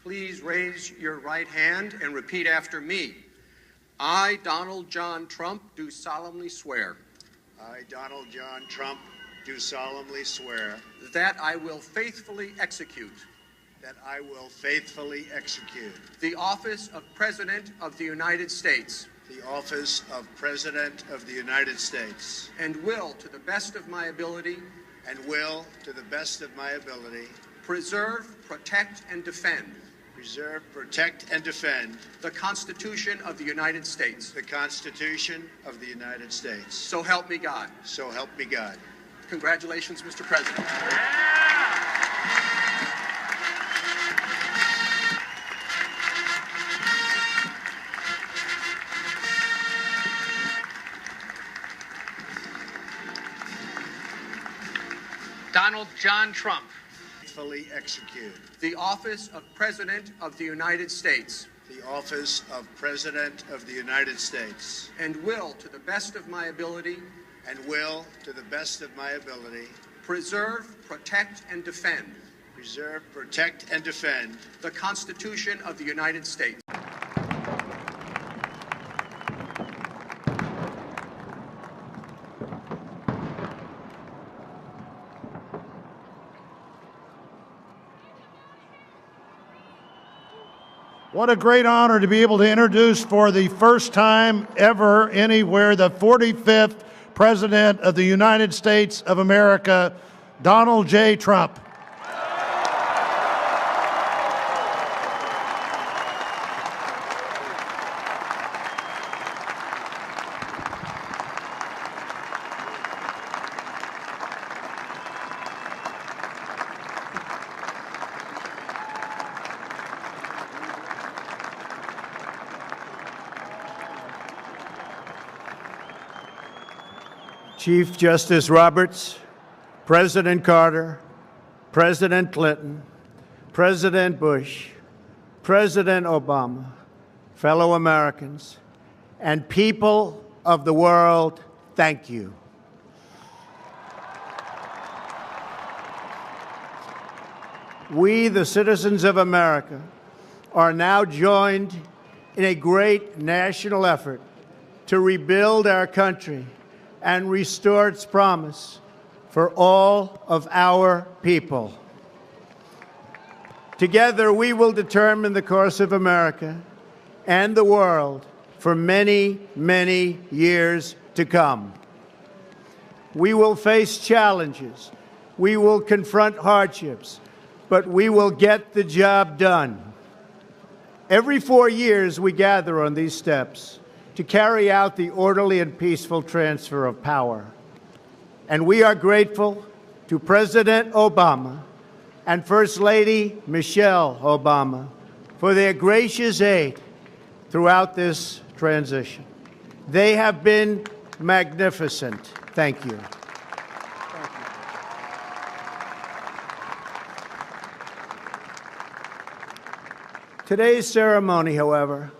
please raise your right hand and repeat after me. I, Donald John Trump, do solemnly swear. I, Donald John Trump, do solemnly swear that I will faithfully execute the office of President of the United States the office of President of the United States and will, to the best of my ability, preserve, protect, and defend the Constitution of the United States. So help me God. So help me God. Congratulations, Mr. President. Donald John Trump. Faithfully execute the office of President of the United States. The office of President of the United States. And will, to the best of my ability, preserve, protect, and defend the Constitution of the United States. What a great honor to be able to introduce for the first time ever anywhere the 45th President of the United States of America, Donald J. Trump. Chief Justice Roberts, President Carter, President Clinton, President Bush, President Obama, fellow Americans, and people of the world, thank you. We, the citizens of America, are now joined in a great national effort to rebuild our country and restore its promise for all of our people. Together, we will determine the course of America and the world for many, many years to come. We will face challenges. We will confront hardships, but we will get the job done. Every 4 years, we gather on these steps to carry out the orderly and peaceful transfer of power. And we are grateful to President Obama and First Lady Michelle Obama for their gracious aid throughout this transition. They have been magnificent. Thank you. Today's ceremony, however,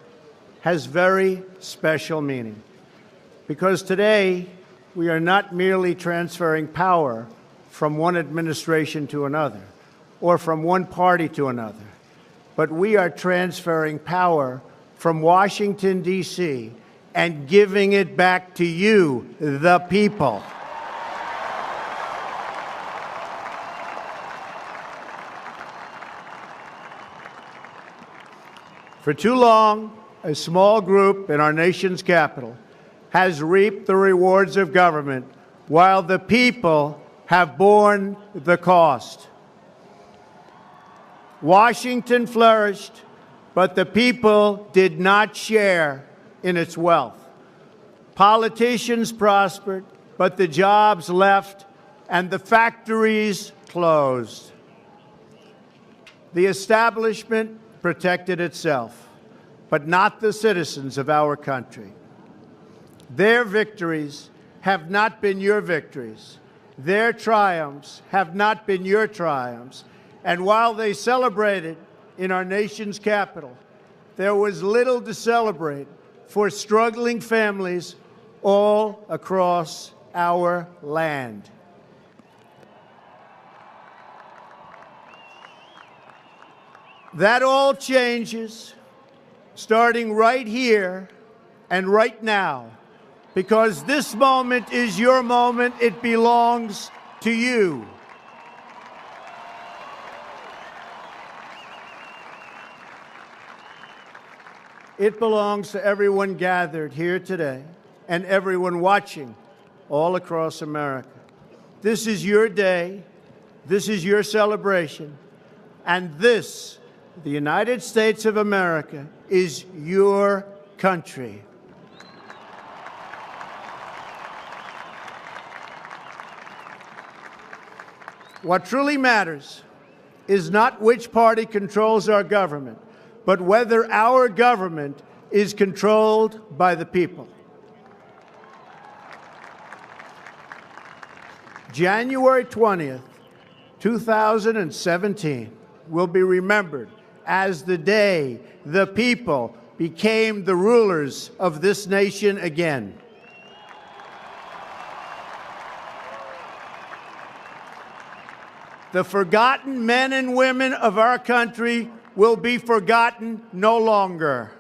has very special meaning, because today we are not merely transferring power from one administration to another or from one party to another, but we are transferring power from Washington, D.C., and giving it back to you, the people. For too long, a small group in our nation's capital has reaped the rewards of government while the people have borne the cost. Washington flourished, but the people did not share in its wealth. Politicians prospered, but the jobs left and the factories closed. The establishment protected itself, but not the citizens of our country. Their victories have not been your victories. Their triumphs have not been your triumphs. And while they celebrated in our nation's capital, there was little to celebrate for struggling families all across our land. That all changes starting right here and right now, because this moment is your moment. It belongs to you. It belongs to everyone gathered here today and everyone watching all across America. This is your day. This is your celebration. And this, the United States of America, is your country. What truly matters is not which party controls our government, but whether our government is controlled by the people. January 20th, 2017 will be remembered as the day the people became the rulers of this nation again. The forgotten men and women of our country will be forgotten no longer.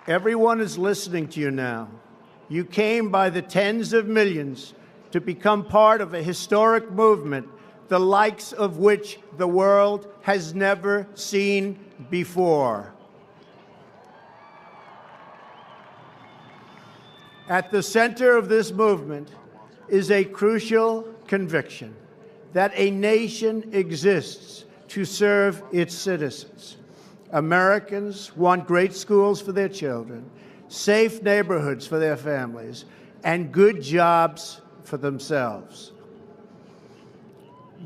Everyone is listening to you now. You came by the tens of millions to become part of a historic movement, the likes of which the world has never seen before. At the center of this movement is a crucial conviction that a nation exists to serve its citizens. Americans want great schools for their children, safe neighborhoods for their families, and good jobs for themselves.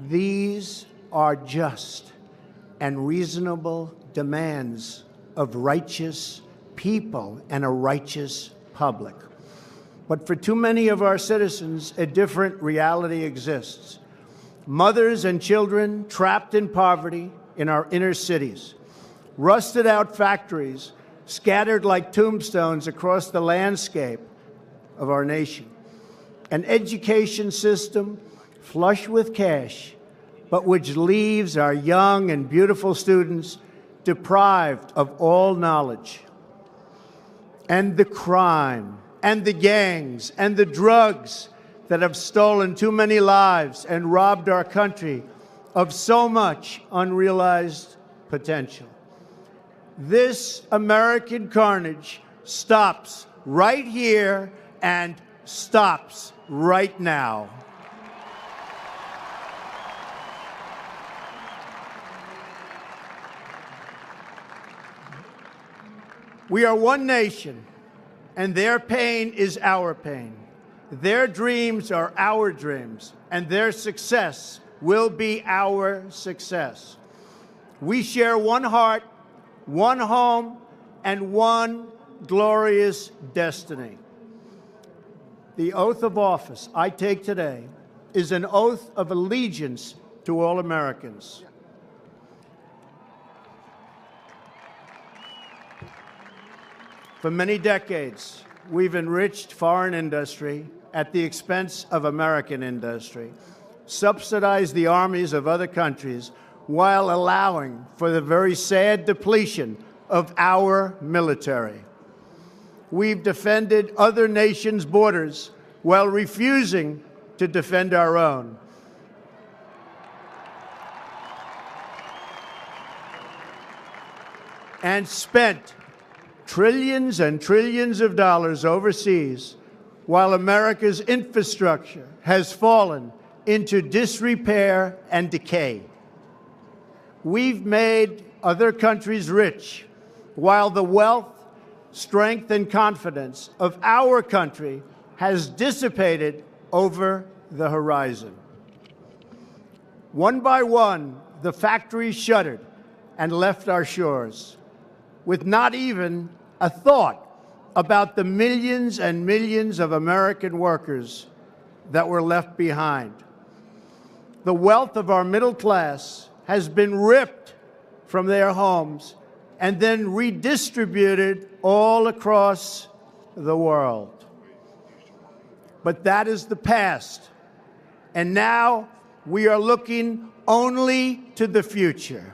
These are just and reasonable demands of righteous people and a righteous public. But for too many of our citizens, a different reality exists. Mothers and children trapped in poverty in our inner cities, rusted out factories scattered like tombstones across the landscape of our nation, an education system flush with cash, but which leaves our young and beautiful students deprived of all knowledge, and the crime and the gangs and the drugs that have stolen too many lives and robbed our country of so much unrealized potential. This American carnage stops right here and stops right now. We are one nation, and their pain is our pain. Their dreams are our dreams, and their success will be our success. We share one heart, one home, and one glorious destiny. The oath of office I take today is an oath of allegiance to all Americans. For many decades, we've enriched foreign industry at the expense of American industry, subsidized the armies of other countries while allowing for the very sad depletion of our military. We've defended other nations' borders while refusing to defend our own. And spent trillions and trillions of dollars overseas while America's infrastructure has fallen into disrepair and decay. We've made other countries rich while the wealth, strength, and confidence of our country has dissipated over the horizon. One by one, the factories shuttered and left our shores, with not even a thought about the millions and millions of American workers that were left behind. The wealth of our middle class has been ripped from their homes and then redistributed all across the world. But that is the past. And now We are looking only to the future.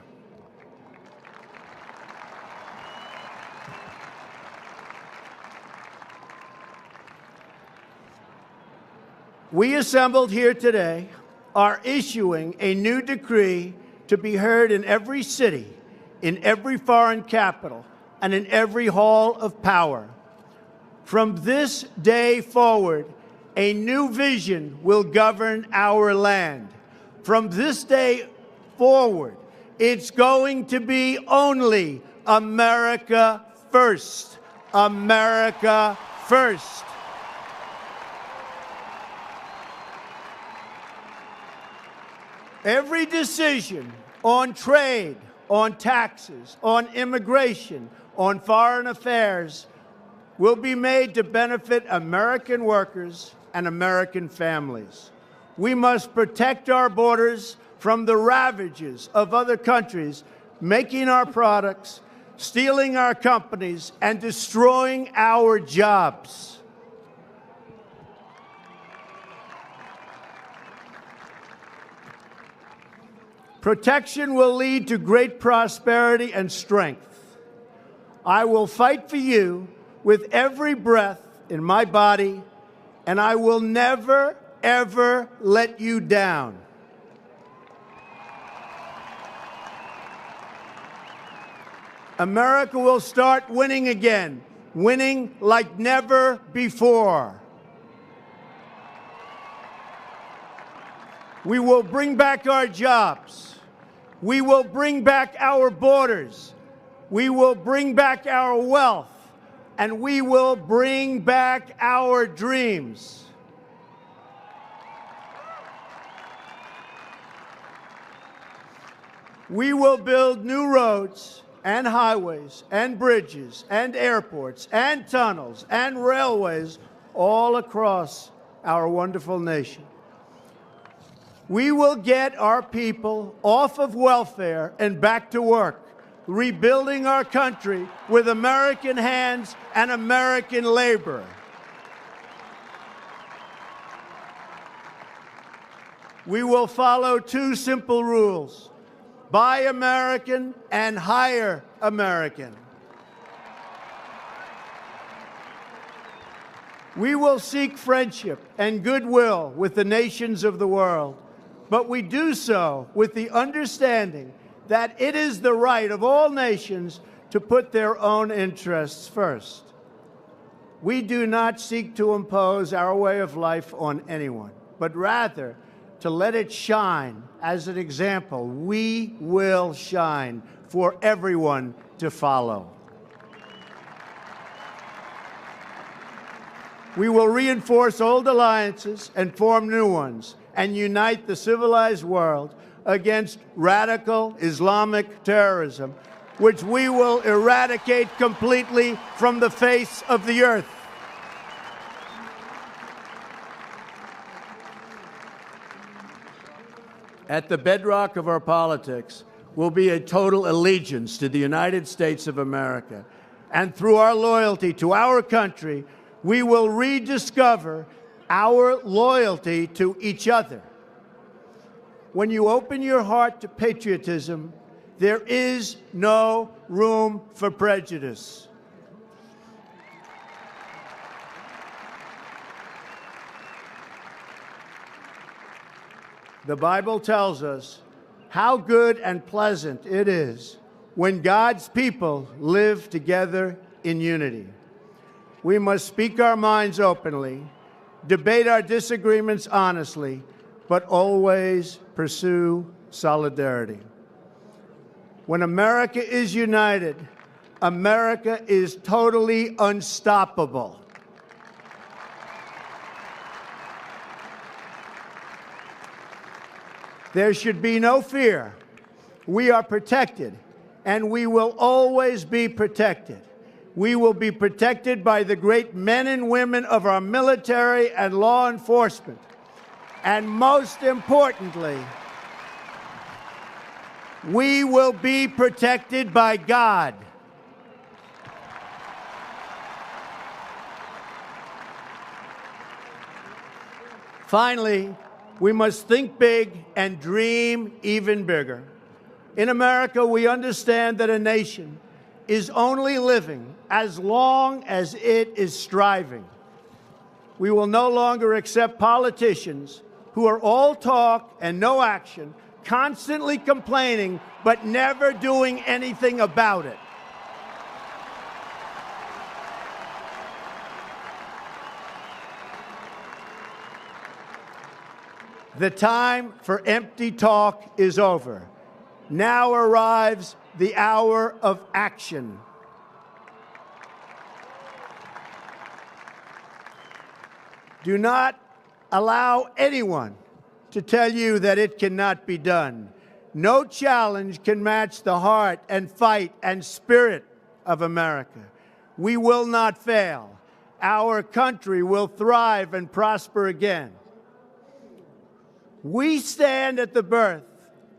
We assembled here today are issuing a new decree to be heard in every city, in every foreign capital, and in every hall of power. From this day forward, a new vision will govern our land. From this day forward, it's going to be only America first. America first. Every decision on trade, on taxes, on immigration, on foreign affairs will be made to benefit American workers and American families. We must protect our borders from the ravages of other countries making our products, stealing our companies, and destroying our jobs. Protection will lead to great prosperity and strength. I will fight for you with every breath in my body, and I will never, ever let you down. America will start winning again, winning like never before. We will bring back our jobs. We will bring back our borders. We will bring back our wealth. And we will bring back our dreams. We will build new roads and highways and bridges and airports and tunnels and railways all across our wonderful nation. We will get our people off of welfare and back to work, rebuilding our country with American hands and American labor. We will follow two simple rules: buy American and hire American. We will seek friendship and goodwill with the nations of the world, but we do so with the understanding that it is the right of all nations to put their own interests first. We do not seek to impose our way of life on anyone, but rather to let it shine as an example. We will shine for everyone to follow. We will reinforce old alliances and form new ones and unite the civilized world against radical Islamic terrorism, which we will eradicate completely from the face of the earth. At the bedrock of our politics will be a total allegiance to the United States of America. And through our loyalty to our country, we will rediscover our loyalty to each other. When you open your heart to patriotism, there is no room for prejudice. The Bible tells us how good and pleasant it is when God's people live together in unity. We must speak our minds openly, debate our disagreements honestly, but always pursue solidarity. When America is united, America is totally unstoppable. There should be no fear. We are protected, and we will always be protected. We will be protected by the great men and women of our military and law enforcement. And most importantly, we will be protected by God. Finally, We must think big and dream even bigger. In America, we understand that a nation is only living as long as it is striving. We will no longer accept politicians who are all talk and no action, constantly complaining but never doing anything about it. The time for empty talk is over. Now arrives the hour of action. Do not allow anyone to tell you that it cannot be done. No challenge can match the heart and fight and spirit of America. We will not fail. Our country will thrive and prosper again. We stand at the birth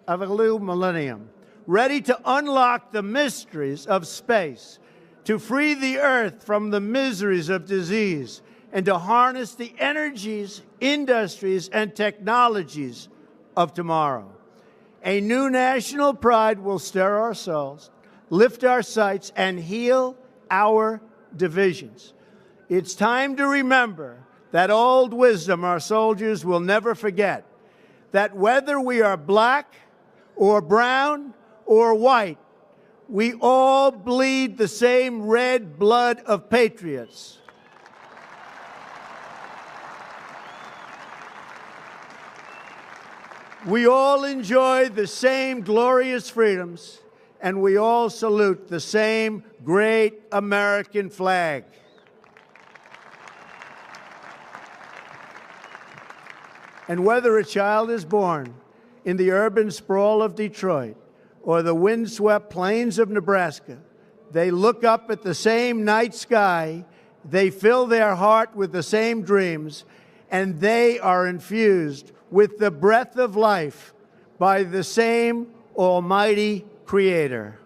of a new millennium, ready to unlock the mysteries of space, to free the earth from the miseries of disease, and to harness the energies, industries, and technologies of tomorrow. A new national pride will stir our souls, lift our sights, and heal our divisions. It's time to remember that old wisdom our soldiers will never forget, that whether we are black or brown or white, we all bleed the same red blood of patriots. We all enjoy the same glorious freedoms, and we all salute the same great American flag. And whether a child is born in the urban sprawl of Detroit or the windswept plains of Nebraska, they look up at the same night sky, they fill their heart with the same dreams, and they are infused with the breath of life by the same almighty Creator.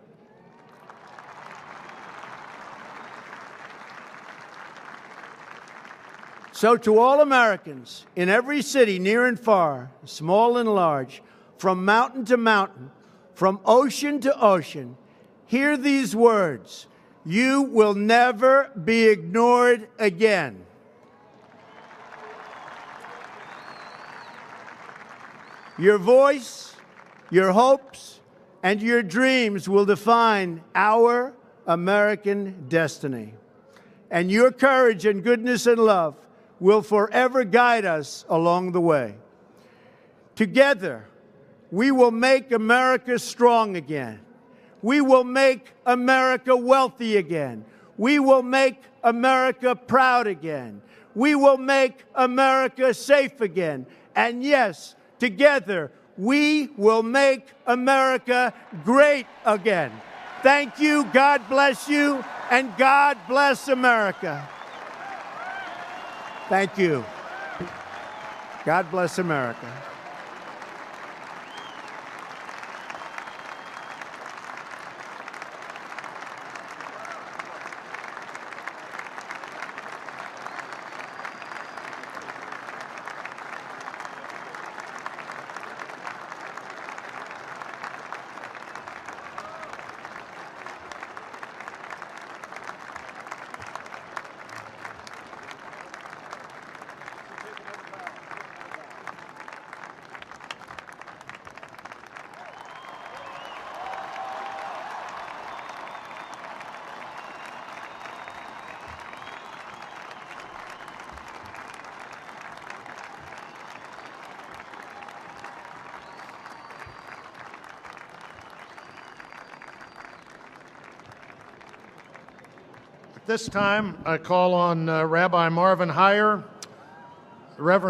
So to all Americans in every city, near and far, small and large, from mountain to mountain, from ocean to ocean, hear these words: you will never be ignored again. Your voice, your hopes, and your dreams will define our American destiny. And your courage and goodness and love will forever guide us along the way. Together, we will make America strong again. We will make America wealthy again. We will make America proud again. We will make America safe again. And yes, together, we will make America great again. Thank you, God bless you, and God bless America. Thank you. God bless America. At this time, I call on Rabbi Marvin Heyer, Reverend